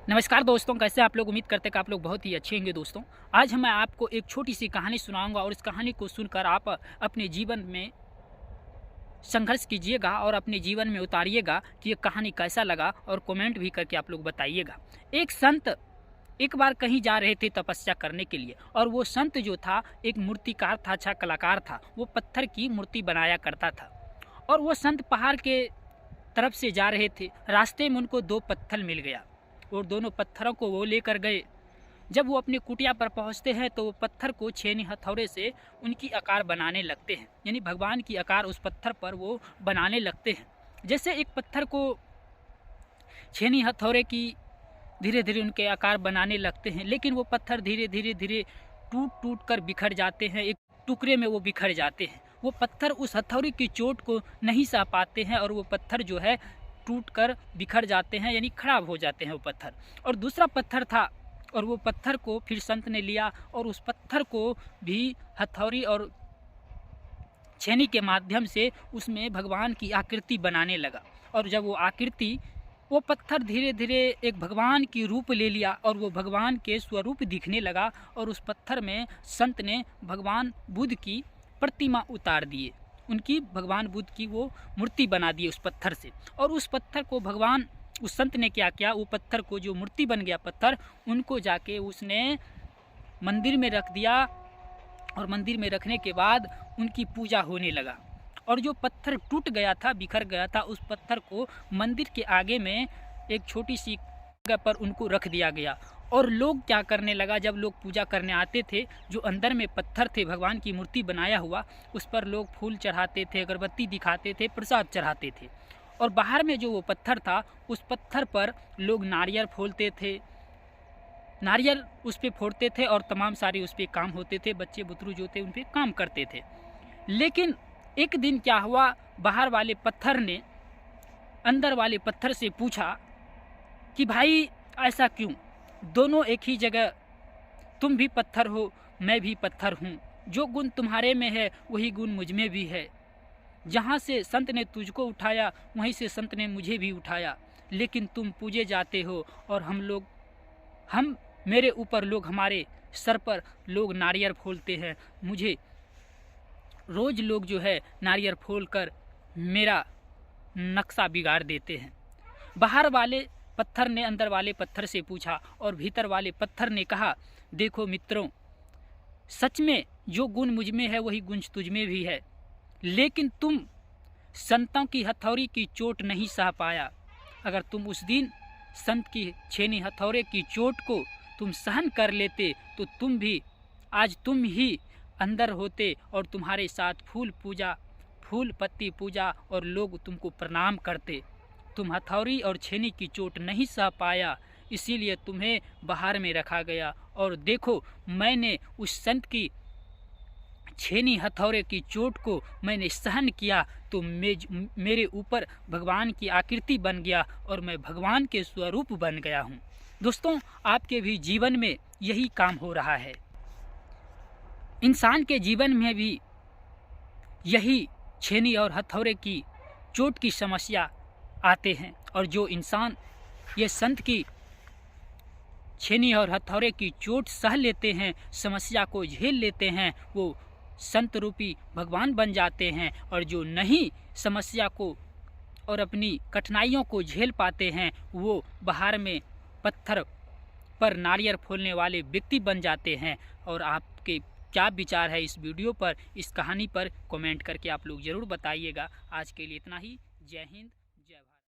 नमस्कार दोस्तों, कैसे आप लोग। उम्मीद करते हैं कि आप लोग बहुत ही अच्छे होंगे। दोस्तों, आज मैं आपको एक छोटी सी कहानी सुनाऊंगा और इस कहानी को सुनकर आप अपने जीवन में संघर्ष कीजिएगा और अपने जीवन में उतारिएगा कि ये कहानी कैसा लगा, और कमेंट भी करके आप लोग बताइएगा। एक संत एक बार कहीं जा रहे थे तपस्या करने के लिए, और वो संत जो था एक मूर्तिकार था, अच्छा कलाकार था। वो पत्थर की मूर्ति बनाया करता था। और वो संत पहाड़ के तरफ से जा रहे थे। रास्ते में उनको दो पत्थर मिल गया और दोनों पत्थरों को वो लेकर गए। जब वो अपनी कुटिया पर पहुंचते हैं तो वो पत्थर को छेनी हथौड़े से उनकी आकार बनाने लगते हैं, यानी भगवान की आकार उस पत्थर पर वो बनाने लगते हैं। जैसे एक पत्थर को छेनी हथौड़े की धीरे धीरे उनके आकार बनाने लगते हैं, लेकिन वो पत्थर धीरे धीरे धीरे टूट टूट कर बिखर जाते हैं, एक टुकड़े में वो बिखर जाते हैं। वो पत्थर उस हथौड़ी की चोट को नहीं सह पाते हैं और वो पत्थर जो है टूट कर बिखर जाते हैं, यानी खराब हो जाते हैं वो पत्थर। और दूसरा पत्थर था, और वो पत्थर को फिर संत ने लिया और उस पत्थर को भी हथौड़ी और छेनी के माध्यम से उसमें भगवान की आकृति बनाने लगा। और जब वो आकृति, वो पत्थर धीरे धीरे एक भगवान की रूप ले लिया और वो भगवान के स्वरूप दिखने लगा। और उस पत्थर में संत ने भगवान बुद्ध की प्रतिमा उतार दिए, उनकी भगवान बुद्ध की वो मूर्ति बना दी उस पत्थर से। और उस पत्थर को उस संत ने क्या किया, वो पत्थर को, जो मूर्ति बन गया पत्थर, उनको जाके उसने मंदिर में रख दिया। और मंदिर में रखने के बाद उनकी पूजा होने लगा। और जो पत्थर टूट गया था, बिखर गया था, उस पत्थर को मंदिर के आगे में एक छोटी सी जगह पर उनको रख दिया गया। और लोग क्या करने लगा, जब लोग पूजा करने आते थे, जो अंदर में पत्थर थे भगवान की मूर्ति बनाया हुआ, उस पर लोग फूल चढ़ाते थे, अगरबत्ती दिखाते थे, प्रसाद चढ़ाते थे। और बाहर में जो वो पत्थर था, उस पत्थर पर लोग नारियल फोड़ते थे, नारियल उस पर फोड़ते थे और तमाम सारे उस पर काम होते थे। बच्चे बुतरू जो थे उन पर काम करते थे। लेकिन एक दिन क्या हुआ, बाहर वाले पत्थर ने अंदर वाले पत्थर से पूछा कि भाई ऐसा क्यों, दोनों एक ही जगह, तुम भी पत्थर हो, मैं भी पत्थर हूँ, जो गुण तुम्हारे में है वही गुण मुझ में भी है। जहाँ से संत ने तुझको उठाया वहीं से संत ने मुझे भी उठाया, लेकिन तुम पूजे जाते हो और हम मेरे ऊपर लोग, हमारे सर पर लोग नारियल फोड़ते हैं। मुझे रोज़ लोग जो है नारियल फोड़ कर मेरा नक्शा बिगाड़ देते हैं। बाहर वाले पत्थर ने अंदर वाले पत्थर से पूछा और भीतर वाले पत्थर ने कहा, देखो मित्रों, सच में जो गुण मुझ में है वही गुण तुझ में भी है, लेकिन तुम संतों की हथौड़ी की चोट नहीं सह पाया। अगर तुम उस दिन संत की छेनी हथौड़े की चोट को तुम सहन कर लेते तो तुम भी आज तुम ही अंदर होते और तुम्हारे साथ फूल पत्ती पूजा और लोग तुमको प्रणाम करते। तुम हथौड़ी और छेनी की चोट नहीं सह पाया, इसीलिए तुम्हें बाहर में रखा गया। और देखो, मैंने उस संत की छेनी हथौड़े की चोट को मैंने सहन किया तो मेरे ऊपर भगवान की आकृति बन गया और मैं भगवान के स्वरूप बन गया हूँ। दोस्तों, आपके भी जीवन में यही काम हो रहा है। इंसान के जीवन में भी यही छेनी और हथौड़े की चोट की समस्या आते हैं। और जो इंसान ये संत की छेनी और हथौड़े की चोट सह लेते हैं, समस्या को झेल लेते हैं, वो संत रूपी भगवान बन जाते हैं। और जो नहीं समस्या को और अपनी कठिनाइयों को झेल पाते हैं, वो बाहर में पत्थर पर नारियल फोड़ने वाले व्यक्ति बन जाते हैं। और आपके क्या विचार है इस वीडियो पर, इस कहानी पर, कमेंट करके आप लोग ज़रूर बताइएगा। आज के लिए इतना ही। जय हिंद।